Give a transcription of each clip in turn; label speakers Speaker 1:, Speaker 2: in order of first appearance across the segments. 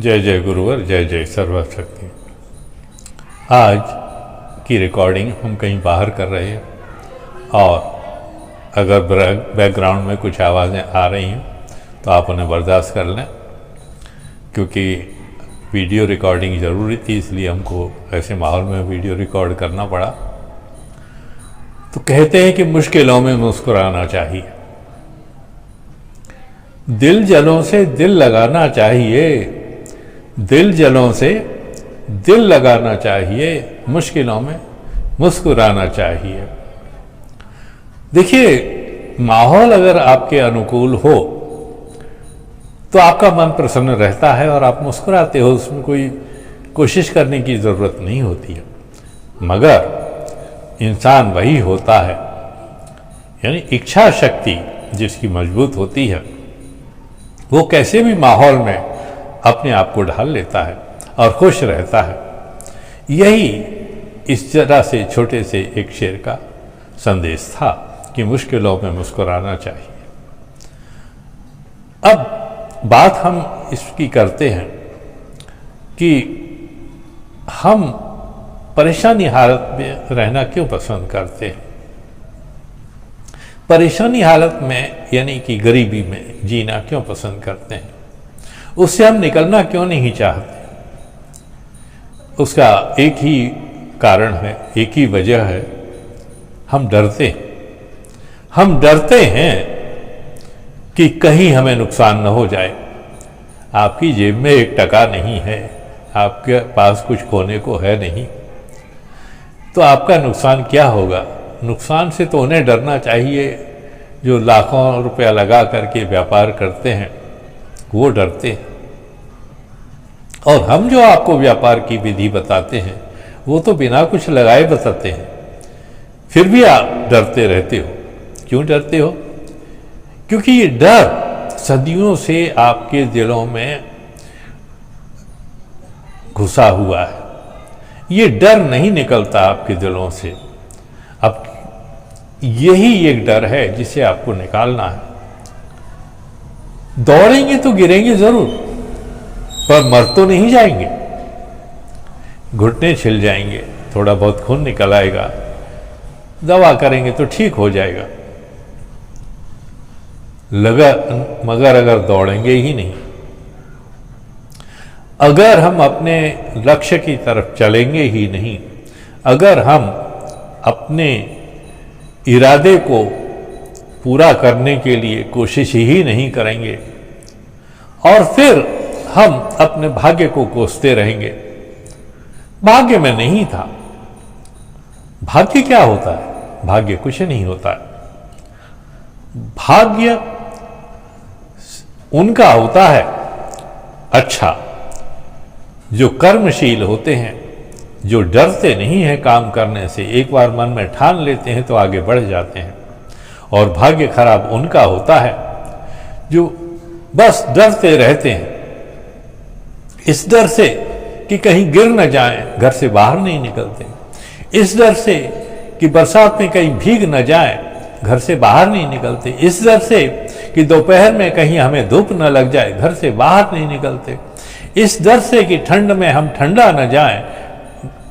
Speaker 1: जय जय गुरुवर, जय जय सर्वशक्ति। आज की रिकॉर्डिंग हम कहीं बाहर कर रहे हैं और अगर बैकग्राउंड में कुछ आवाज़ें आ रही हैं तो आप उन्हें बर्दाश्त कर लें, क्योंकि वीडियो रिकॉर्डिंग ज़रूरी थी, इसलिए हमको ऐसे माहौल में वीडियो रिकॉर्ड करना पड़ा। तो कहते हैं कि मुश्किलों में मुस्कुराना चाहिए, दिल जलों से दिल लगाना चाहिए, दिल जलों से दिल लगाना चाहिए, मुश्किलों में मुस्कुराना चाहिए। देखिए, माहौल अगर आपके अनुकूल हो तो आपका मन प्रसन्न रहता है और आप मुस्कुराते हो, उसमें कोई कोशिश करने की ज़रूरत नहीं होती है। मगर इंसान वही होता है, यानी इच्छा शक्ति जिसकी मजबूत होती है, वो कैसे भी माहौल में अपने आप को ढाल लेता है और खुश रहता है। यही इस तरह से छोटे से एक शेर का संदेश था कि मुश्किलों में मुस्कुराना चाहिए। अब बात हम इसकी करते हैं कि हम परेशानी हालत में रहना क्यों पसंद करते हैं। परेशानी हालत में यानी कि गरीबी में जीना क्यों पसंद करते हैं, उससे हम निकलना क्यों नहीं चाहते। उसका एक ही कारण है, एक ही वजह है, हम डरते हैं। हम डरते हैं कि कहीं हमें नुकसान न हो जाए। आपकी जेब में 1 टका नहीं है, आपके पास कुछ खोने को है नहीं, तो आपका नुकसान क्या होगा। नुकसान से तो उन्हें डरना चाहिए जो लाखों रुपया लगा करके व्यापार करते हैं, वो डरते हैं। और हम जो आपको व्यापार की विधि बताते हैं वो तो बिना कुछ लगाए बताते हैं, फिर भी आप डरते रहते हो। क्यों डरते हो? क्योंकि ये डर सदियों से आपके दिलों में घुसा हुआ है। ये डर नहीं निकलता आपके दिलों से। अब यही एक डर है जिसे आपको निकालना है। दौड़ेंगे तो गिरेंगे जरूर, पर मर तो नहीं जाएंगे। घुटने छिल जाएंगे, थोड़ा बहुत खून निकल आएगा, दवा करेंगे तो ठीक हो जाएगा, मगर अगर दौड़ेंगे ही नहीं, अगर हम अपने लक्ष्य की तरफ चलेंगे ही नहीं, अगर हम अपने इरादे को पूरा करने के लिए कोशिश ही नहीं करेंगे और फिर हम अपने भाग्य को कोसते रहेंगे। भाग्य में नहीं था। भाग्य क्या होता है? भाग्य कुछ नहीं होता है। भाग्य उनका होता है अच्छा, जो कर्मशील होते हैं, जो डरते नहीं हैं काम करने से, एक बार मन में ठान लेते हैं तो आगे बढ़ जाते हैं। और भाग्य खराब उनका होता है जो बस डरते रहते हैं, इस डर से कि कहीं गिर न जाएं, घर से बाहर नहीं निकलते। इस डर से कि बरसात में कहीं भीग न जाएं, घर से बाहर नहीं निकलते। इस डर से कि दोपहर में कहीं हमें धूप न लग जाए, घर से बाहर नहीं निकलते। इस डर से कि ठंड में हम ठंडा न जाएं,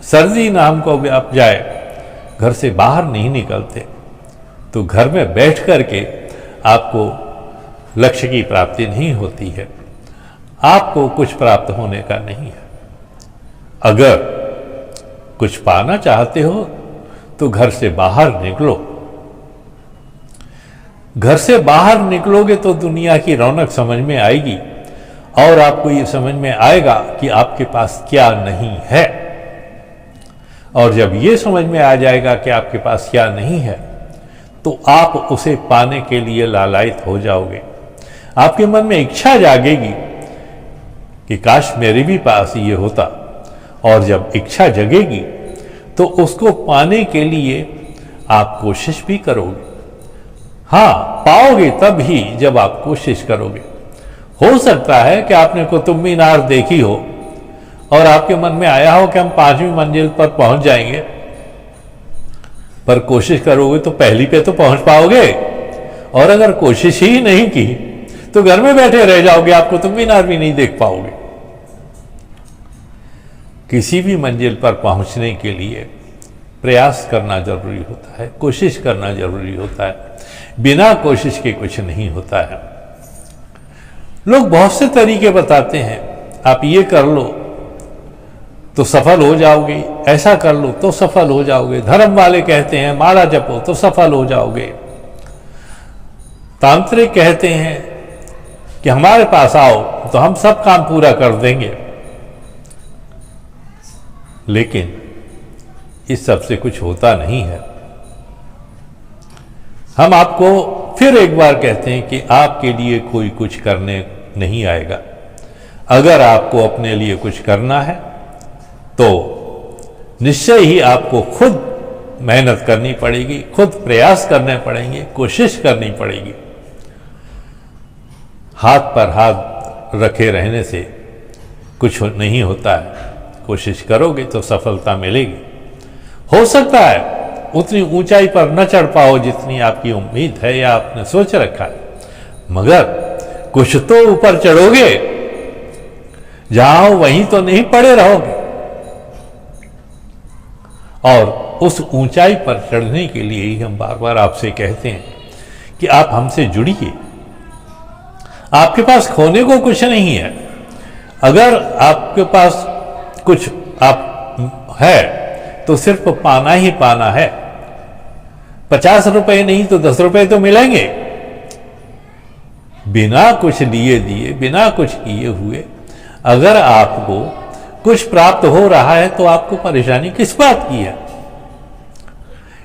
Speaker 1: सर्दी न हमको व्याप जाए, घर से बाहर नहीं निकलते। तो घर में बैठ कर के आपको लक्ष्य की प्राप्ति नहीं होती है, आपको कुछ प्राप्त होने का नहीं है। अगर कुछ पाना चाहते हो तो घर से बाहर निकलो। घर से बाहर निकलोगे तो दुनिया की रौनक समझ में आएगी और आपको ये समझ में आएगा कि आपके पास क्या नहीं है। और जब ये समझ में आ जाएगा कि आपके पास क्या नहीं है, तो आप उसे पाने के लिए लालायित हो जाओगे। आपके मन में इच्छा जागेगी कि काश मेरे भी पास ये होता। और जब इच्छा जगेगी तो उसको पाने के लिए आप कोशिश भी करोगे। हाँ, पाओगे तब ही जब आप कोशिश करोगे। हो सकता है कि आपने कुतुब मीनार देखी हो और आपके मन में आया हो कि हम 5वीं मंजिल पर पहुंच जाएंगे, पर कोशिश करोगे तो पहली पे तो पहुंच पाओगे। और अगर कोशिश ही नहीं की तो घर में बैठे रह जाओगे, आप कुतुब मीनार भी नहीं देख पाओगे। किसी भी मंजिल पर पहुंचने के लिए प्रयास करना जरूरी होता है, कोशिश करना जरूरी होता है। बिना कोशिश के कुछ नहीं होता है। लोग बहुत से तरीके बताते हैं, आप ये कर लो तो सफल हो जाओगे, ऐसा कर लो तो सफल हो जाओगे। धर्म वाले कहते हैं माला जपो तो सफल हो जाओगे। तांत्रिक कहते हैं कि हमारे पास आओ तो हम सब काम पूरा कर देंगे। लेकिन इस सब से कुछ होता नहीं है। हम आपको फिर एक बार कहते हैं कि आपके लिए कोई कुछ करने नहीं आएगा। अगर आपको अपने लिए कुछ करना है तो निश्चय ही आपको खुद मेहनत करनी पड़ेगी, खुद प्रयास करने पड़ेंगे, कोशिश करनी पड़ेगी। हाथ पर हाथ रखे रहने से कुछ नहीं होता है। कोशिश करोगे तो सफलता मिलेगी। हो सकता है उतनी ऊंचाई पर न चढ़ पाओ जितनी आपकी उम्मीद है या आपने सोच रखा है, मगर कुछ तो ऊपर चढ़ोगे। जहां हो वहीं तो नहीं पड़े रहोगे। और उस ऊंचाई पर चढ़ने के लिए ही हम बार बार आपसे कहते हैं कि आप हमसे जुड़िए। आपके पास खोने को कुछ नहीं है। अगर आपके पास कुछ आप है तो सिर्फ पाना ही पाना है। 50 रुपए नहीं तो 10 रुपए तो मिलेंगे। बिना कुछ लिए दिए, बिना कुछ किए हुए अगर आपको कुछ प्राप्त हो रहा है तो आपको परेशानी किस बात की है?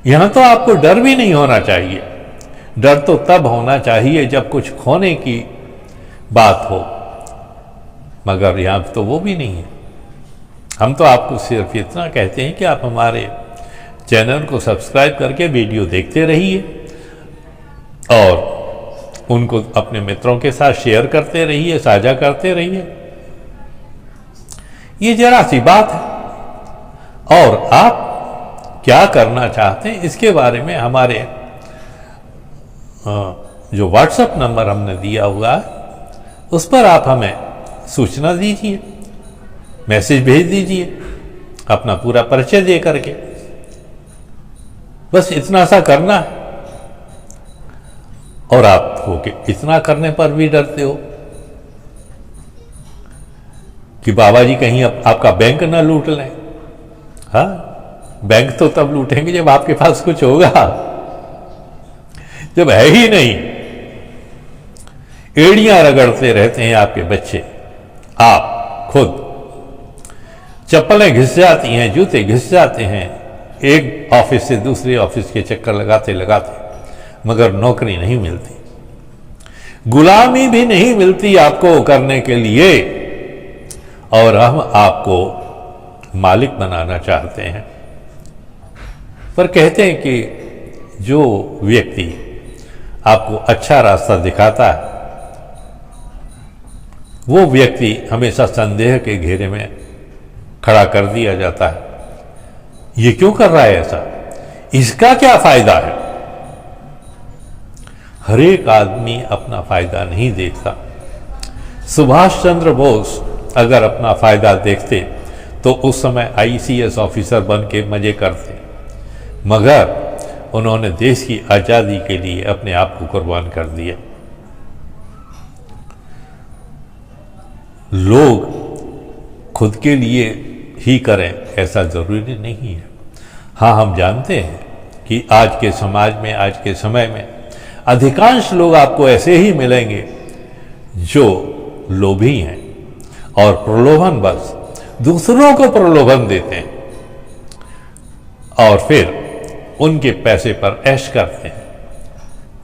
Speaker 1: यहां तो आपको डर भी नहीं होना चाहिए। डर तो तब होना चाहिए जब कुछ खोने की बात हो, मगर यहां तो वो भी नहीं है। हम तो आपको सिर्फ इतना कहते हैं कि आप हमारे चैनल को सब्सक्राइब करके वीडियो देखते रहिए और उनको अपने मित्रों के साथ शेयर करते रहिए, साझा करते रहिए। ये जरा सी बात है। और आप क्या करना चाहते हैं इसके बारे में हमारे जो व्हाट्सएप नंबर हमने दिया हुआ है उस पर आप हमें सूचना दीजिए, मैसेज भेज दीजिए अपना पूरा परिचय दे करके। बस इतना सा करना है। और आप हो के इतना करने पर भी डरते हो कि बाबा जी कहीं आपका बैंक ना लूट लें। हाँ, बैंक तो तब लूटेंगे जब आपके पास कुछ होगा, जब है ही नहीं। एड़ियां रगड़ते रहते हैं आपके बच्चे, आप खुद। चप्पलें घिस जाती हैं, जूते घिस जाते हैं, एक ऑफिस से दूसरे ऑफिस के चक्कर लगाते लगाते, मगर नौकरी नहीं मिलती, गुलामी भी नहीं मिलती आपको करने के लिए। और हम आपको मालिक बनाना चाहते हैं। पर कहते हैं कि जो व्यक्ति आपको अच्छा रास्ता दिखाता है वो व्यक्ति हमेशा संदेह के घेरे में खड़ा कर दिया जाता है। ये क्यों कर रहा है ऐसा? इसका क्या फायदा है? हर एक आदमी अपना फायदा नहीं देखता। सुभाष चंद्र बोस अगर अपना फायदा देखते तो उस समय आईसीएस ऑफिसर बन के मजे करते, मगर उन्होंने देश की आजादी के लिए अपने आप को कुर्बान कर दिया। लोग खुद के लिए ही करें ऐसा जरूरी नहीं है। हाँ, हम जानते हैं कि आज के समाज में, आज के समय में अधिकांश लोग आपको ऐसे ही मिलेंगे जो लोभी हैं और प्रलोभन बस दूसरों को प्रलोभन देते हैं और फिर उनके पैसे पर ऐश करते हैं।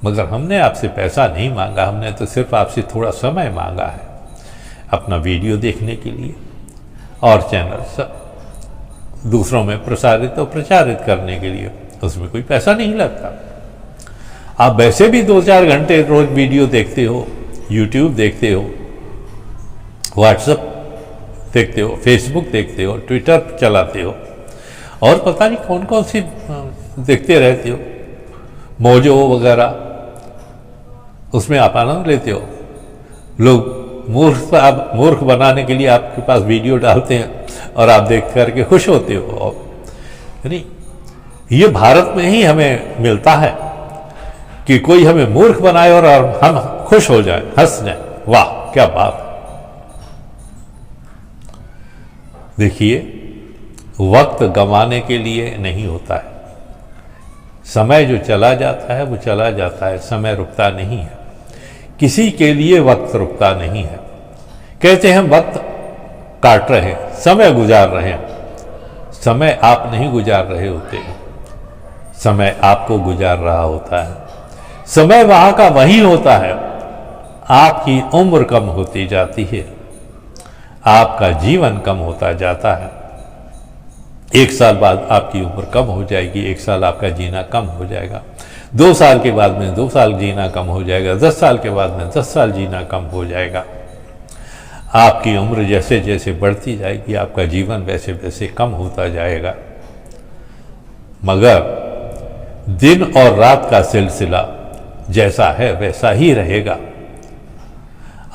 Speaker 1: मगर हमने आपसे पैसा नहीं मांगा, हमने तो सिर्फ आपसे थोड़ा समय मांगा है अपना वीडियो देखने के लिए और चैनल दूसरों में प्रसारित और प्रचारित करने के लिए। उसमें कोई पैसा नहीं लगता। आप वैसे भी 2-4 घंटे रोज वीडियो देखते हो, यूट्यूब देखते हो, व्हाट्सएप देखते हो, फेसबुक देखते हो, ट्विटर चलाते हो और पता नहीं कौन कौन सी देखते रहते हो, मोजो वगैरह, उसमें आप आनंद लेते हो। लोग मूर्ख बनाने के लिए आपके पास वीडियो डालते हैं, और आप देख करके खुश होते हो। नहीं, ये भारत में ही हमें मिलता है कि कोई हमें मूर्ख बनाए और हम खुश हो जाए, हंस जाए, वाह क्या बात। देखिए, वक्त गंवाने के लिए नहीं होता है। समय जो चला जाता है वो चला जाता है, समय रुकता नहीं है। किसी के लिए वक्त रुकता नहीं है। कहते हैं वक्त काट रहे हैं, समय गुजार रहे हैं। समय आप नहीं गुजार रहे होते, समय आपको गुजार रहा होता है। समय वहां का वही होता है। आपकी उम्र कम होती जाती है, आपका जीवन कम होता जाता है। 1 साल बाद आपकी उम्र कम हो जाएगी, 1 साल आपका जीना कम हो जाएगा। 2 साल के बाद में 2 साल जीना कम हो जाएगा, 10 साल के बाद में 10 साल जीना कम हो जाएगा। आपकी उम्र जैसे जैसे बढ़ती जाएगी, आपका जीवन वैसे वैसे कम होता जाएगा। मगर दिन और रात का सिलसिला जैसा है वैसा ही रहेगा।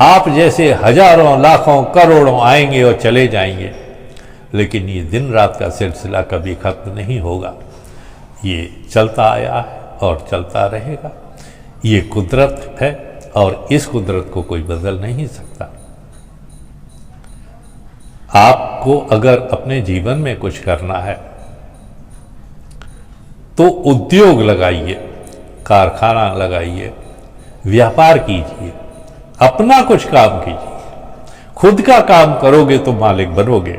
Speaker 1: आप जैसे हजारों लाखों करोड़ों आएंगे और चले जाएंगे, लेकिन ये दिन रात का सिलसिला कभी खत्म नहीं होगा। ये चलता आया है और चलता रहेगा। ये कुदरत है और इस कुदरत को कोई बदल नहीं सकता। आपको अगर अपने जीवन में कुछ करना है तो उद्योग लगाइए, कारखाना लगाइए, व्यापार कीजिए, अपना कुछ काम कीजिए। खुद का काम करोगे तो मालिक बनोगे,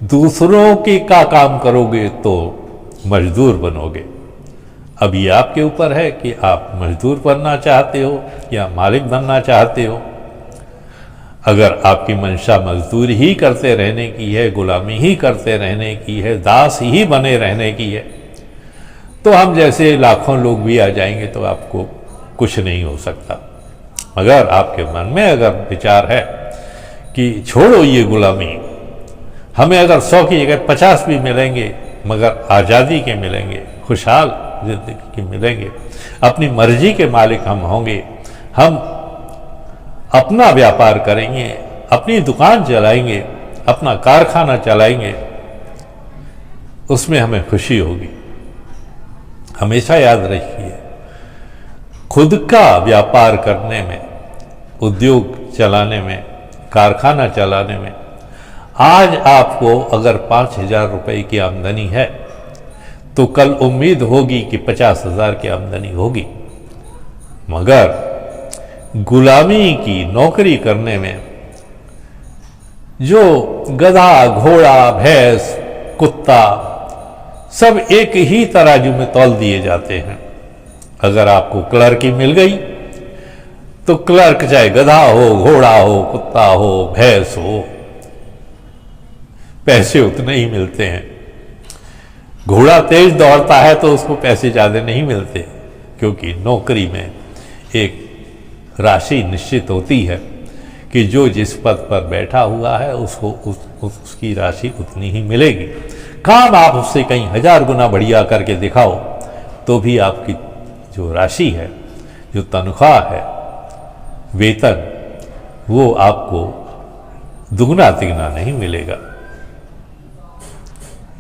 Speaker 1: दूसरों के का काम करोगे तो मजदूर बनोगे। अब ये आपके ऊपर है कि आप मजदूर बनना चाहते हो या मालिक बनना चाहते हो। अगर आपकी मंशा मजदूर ही करते रहने की है, गुलामी ही करते रहने की है, दास ही बने रहने की है, तो हम जैसे लाखों लोग भी आ जाएंगे तो आपको कुछ नहीं हो सकता। मगर आपके मन में अगर विचार है कि छोड़ो ये गुलामी, हमें अगर 100 की जगह 50 भी मिलेंगे मगर आज़ादी के मिलेंगे, खुशहाल जिंदगी के मिलेंगे, अपनी मर्जी के मालिक हम होंगे, हम अपना व्यापार करेंगे, अपनी दुकान चलाएंगे, अपना कारखाना चलाएंगे, उसमें हमें खुशी होगी। हमेशा याद रखिए, खुद का व्यापार करने में, उद्योग चलाने में, कारखाना चलाने में आज आपको अगर 5,000 रुपए की आमदनी है तो कल उम्मीद होगी कि 50,000 की आमदनी होगी। मगर गुलामी की नौकरी करने में जो गधा, घोड़ा, भैंस, कुत्ता सब एक ही तराजू में तौल दिए जाते हैं। अगर आपको क्लर्की मिल गई तो क्लर्क चाहे गधा हो, घोड़ा हो, कुत्ता हो, भैंस हो, पैसे उतने ही मिलते हैं। घोड़ा तेज दौड़ता है तो उसको पैसे ज्यादा नहीं मिलते, क्योंकि नौकरी में एक राशि निश्चित होती है कि जो जिस पद पर बैठा हुआ है उसको उसकी राशि उतनी ही मिलेगी। काम आप उससे कहीं 1000 गुना बढ़िया करके दिखाओ तो भी आपकी जो राशि है, जो तनख्वाह है, वेतन, वो आपको दुगना तिगना नहीं मिलेगा।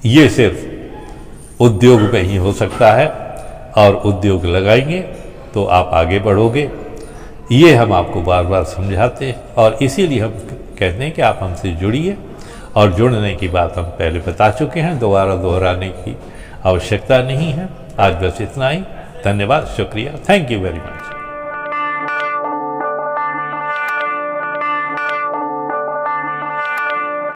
Speaker 1: ये सिर्फ उद्योग में ही हो सकता है, और उद्योग लगाएंगे तो आप आगे बढ़ोगे। ये हम आपको बार बार समझाते हैं और इसीलिए हम कहते हैं कि आप हमसे जुड़िए। और जुड़ने की बात हम पहले बता चुके हैं, दोबारा दोहराने की आवश्यकता नहीं है। आज बस इतना ही। धन्यवाद, शुक्रिया, थैंक यू वेरी मच।